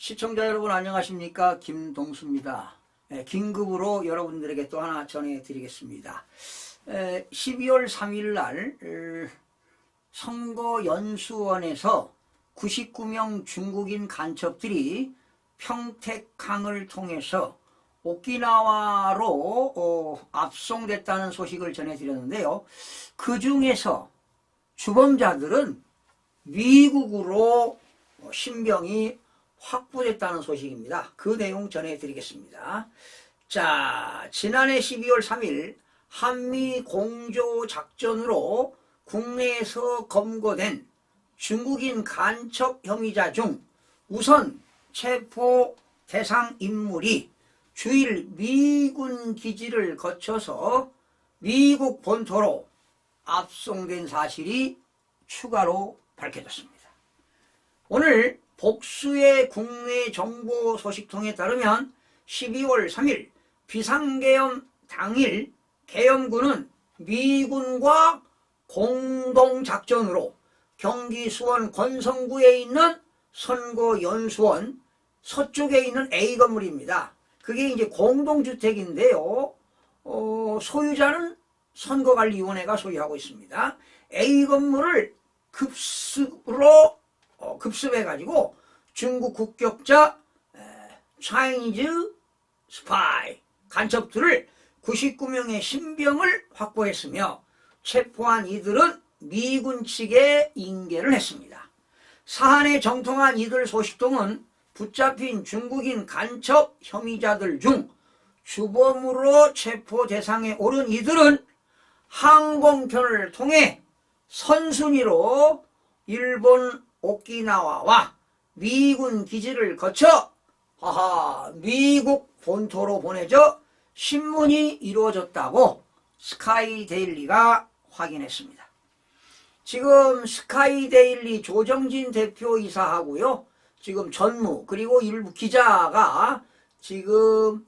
시청자 여러분 안녕하십니까? 김동수입니다. 긴급으로 여러분들에게 또 하나 전해드리겠습니다. 12월 3일 날 선거연수원에서 99명 중국인 간첩들이 평택항을 통해서 오키나와로 압송됐다는 소식을 전해드렸는데요. 그 중에서 주범자들은 미국으로 신병이 확보됐다는 소식입니다. 그 내용 전해드리겠습니다. 자, 지난해 12월 3일 한미 공조작전으로 국내에서 검거된 중국인 간첩 혐의자 중 우선 체포 대상 인물이 주일 미군 기지를 거쳐서 미국 본토로 압송된 사실이 추가로 밝혀졌습니다. 오늘 복수의 국내 정보 소식통에 따르면 12월 3일 비상계엄 당일 계엄군은 미군과 공동작전으로 경기 수원 권성구에 있는 선거연수원 서쪽에 있는 A 건물입니다. 그게 이제 공동주택인데요. 소유자는 선거관리위원회가 소유하고 있습니다. A 건물을 급습해가지고 중국 국격자 차이니즈 스파이 간첩들을 99명의 신병을 확보했으며 체포한 이들은 미군 측에 인계를 했습니다. 사안에 정통한 이들 소식통은 붙잡힌 중국인 간첩 혐의자들 중 주범으로 체포 대상에 오른 이들은 항공편을 통해 선순위로 일본 오키나와와 미군 기지를 거쳐 미국 본토로 보내져 신문이 이루어졌다고 스카이데일리가 확인했습니다. 지금 스카이데일리 조정진 대표이사하고요. 지금 전무 그리고 일부 기자가 지금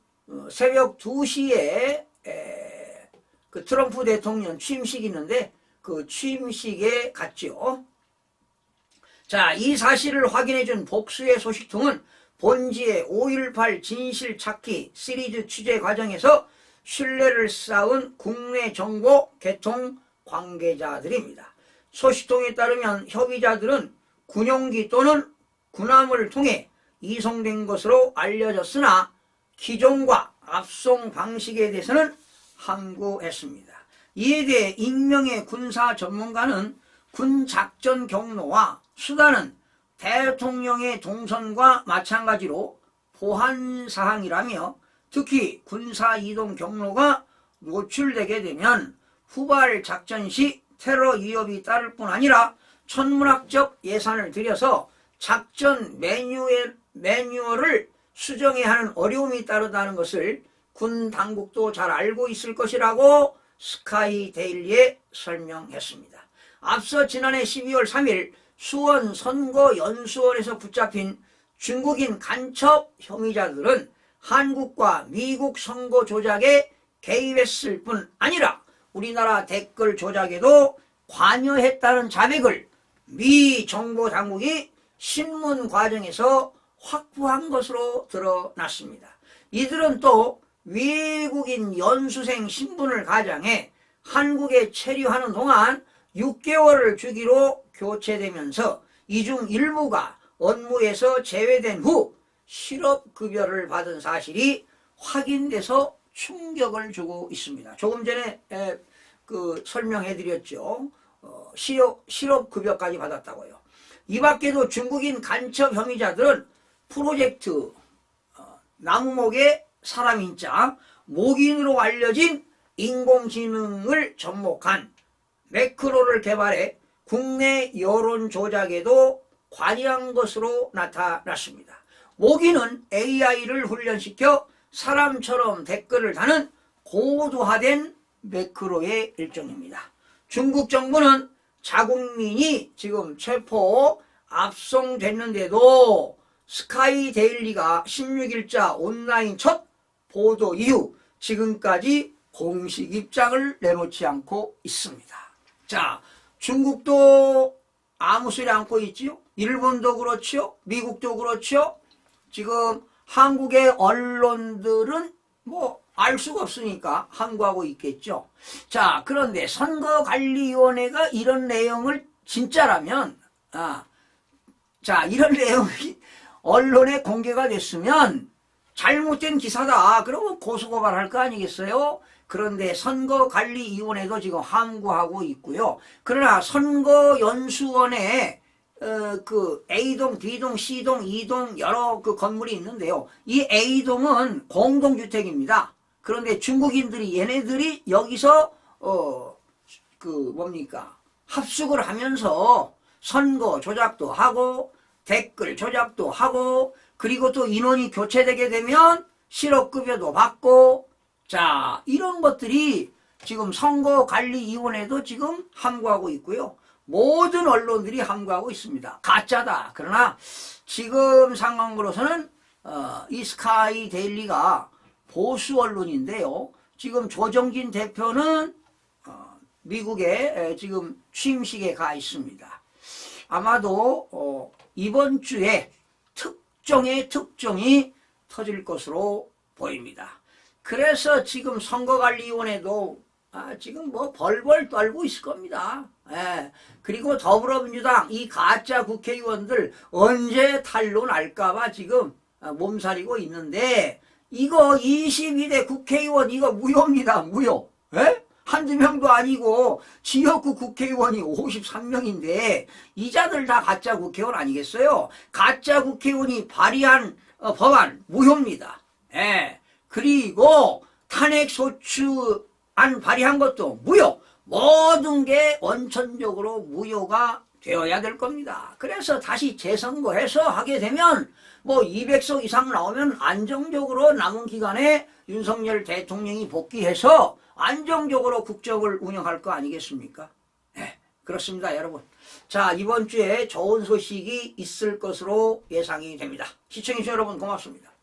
새벽 2시에 그 트럼프 대통령 취임식이 있는데 그 취임식에 갔죠. 자, 이 사실을 확인해준 복수의 소식통은 본지의 5.18 진실 찾기 시리즈 취재 과정에서 신뢰를 쌓은 국내 정보 개통 관계자들입니다. 소식통에 따르면 협의자들은 군용기 또는 군함을 통해 이송된 것으로 알려졌으나 기종과 압송 방식에 대해서는 함구했습니다. 이에 대해 익명의 군사 전문가는 군 작전 경로와 수단은 대통령의 동선과 마찬가지로 보안사항이라며 특히 군사 이동 경로가 노출되게 되면 후발 작전 시 테러 위협이 따를 뿐 아니라 천문학적 예산을 들여서 작전 매뉴얼을 수정해야 하는 어려움이 따르다는 것을 군 당국도 잘 알고 있을 것이라고 스카이데일리에 설명했습니다. 앞서 지난해 12월 3일 수원 선거연수원에서 붙잡힌 중국인 간첩 혐의자들은 한국과 미국 선거 조작에 개입했을 뿐 아니라 우리나라 댓글 조작에도 관여했다는 자백을 미 정보당국이 신문 과정에서 확보한 것으로 드러났습니다. 이들은 또 외국인 연수생 신분을 가장해 한국에 체류하는 동안 6개월을 주기로 교체되면서 이 중 일부가 업무에서 제외된 후 실업급여를 받은 사실이 확인돼서 충격을 주고 있습니다. 조금 전에 설명해드렸죠. 실업급여까지 받았다고요. 이 밖에도 중국인 간첩 혐의자들은 프로젝트 나무목의 사람인자 목인으로 알려진 인공지능을 접목한 매크로를 개발해 국내 여론 조작에도 관여한 것으로 나타났습니다. 목인은 AI를 훈련시켜 사람처럼 댓글을 다는 고도화된 매크로의 일종입니다. 중국 정부는 자국민이 지금 체포 압송됐는데도 스카이데일리가 16일자 온라인 첫 보도 이후 지금까지 공식 입장을 내놓지 않고 있습니다. 자, 중국도 아무 소리 않고 있지요. 일본도 그렇지요. 미국도 그렇지요. 지금 한국의 언론들은 뭐 알 수가 없으니까 항구하고 있겠죠. 자, 그런데 선거관리위원회가 이런 내용을 진짜라면, 자, 이런 내용이 언론에 공개가 됐으면 잘못된 기사다. 그러면 고소고발할 거 아니겠어요? 그런데 선거관리위원회도 지금 항구하고 있고요. 그러나 선거연수원에 그 A동, B동, C동, E동 여러 그 건물이 있는데요. 이 A동은 공동주택입니다. 그런데 중국인들이 얘네들이 여기서 합숙을 하면서 선거 조작도 하고 댓글 조작도 하고 그리고 또 인원이 교체되게 되면 실업급여도 받고 자 이런 것들이 지금 선거관리위원회도 지금 항구하고 있고요. 모든 언론들이 항구하고 있습니다. 가짜다. 그러나 지금 상황으로서는 이 스카이 데일리가 보수 언론인데요. 지금 조정진 대표는 미국에 지금 취임식에 가 있습니다. 아마도 이번 주에 특정의 특종이 터질 것으로 보입니다. 그래서 지금 선거관리위원회도 지금 뭐 벌벌 떨고 있을 겁니다. 예. 그리고 더불어민주당 이 가짜 국회의원들 언제 탄로 날까봐 지금 몸살이고 있는데 이거 22대 국회의원 이거 무효입니다. 무효. 예? 한두 명도 아니고 지역구 국회의원이 53명인데 이자들 다 가짜 국회의원 아니겠어요? 가짜 국회의원이 발의한 법안 무효입니다. 예. 그리고 탄핵소추안 발의한 것도 무효. 모든 게 원천적으로 무효가 되어야 될 겁니다. 그래서 다시 재선거해서 하게 되면 뭐 200석 이상 나오면 안정적으로 남은 기간에 윤석열 대통령이 복귀해서 안정적으로 국정을 운영할 거 아니겠습니까? 네, 그렇습니다, 여러분. 자, 이번 주에 좋은 소식이 있을 것으로 예상이 됩니다. 시청해주신 여러분 고맙습니다.